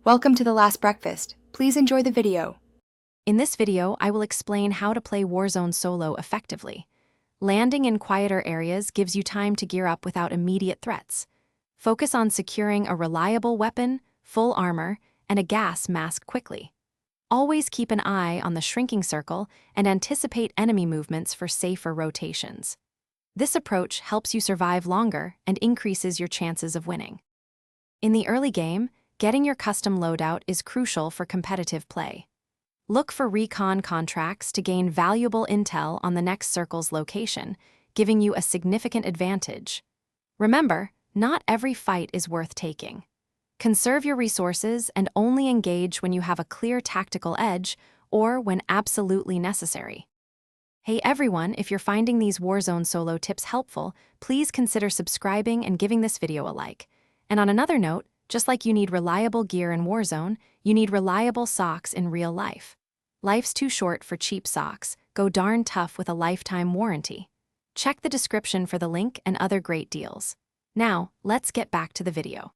Welcome to The Last Breakfast. Please enjoy the video. In this video, I will explain how to play Warzone solo effectively. Landing in quieter areas gives you time to gear up without immediate threats. Focus on securing a reliable weapon, full armor, and a gas mask quickly. Always keep an eye on the shrinking circle and anticipate enemy movements for safer rotations. This approach helps you survive longer and increases your chances of winning. In the early game, getting your custom loadout is crucial for competitive play. Look for recon contracts to gain valuable intel on the next circle's location, giving you a significant advantage. Remember, not every fight is worth taking. Conserve your resources and only engage when you have a clear tactical edge or when absolutely necessary. Hey everyone, if you're finding these Warzone solo tips helpful, please consider subscribing and giving this video a like. And on another note, just like you need reliable gear in Warzone, you need reliable socks in real life. Life's too short for cheap socks. Go darn tough with a lifetime warranty. Check the description for the link and other great deals. Now, let's get back to the video.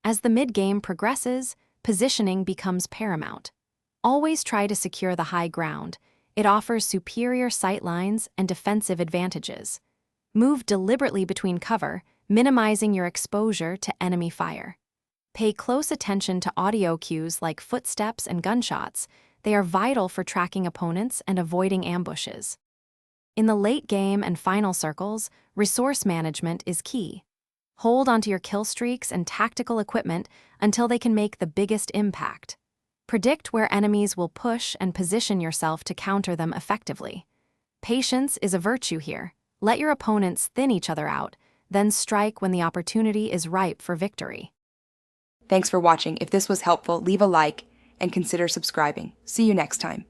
As the mid-game progresses, positioning becomes paramount. Always try to secure the high ground. It offers superior sight lines and defensive advantages. Move deliberately between cover, minimizing your exposure to enemy fire. Pay close attention to audio cues like footsteps and gunshots. They are vital for tracking opponents and avoiding ambushes. In the late game and final circles, resource management is key. Hold onto your kill streaks and tactical equipment until they can make the biggest impact. Predict where enemies will push and position yourself to counter them effectively. Patience is a virtue here. Let your opponents thin each other out, then strike when the opportunity is ripe for victory. Thanks for watching. If this was helpful, leave a like and consider subscribing. See you next time.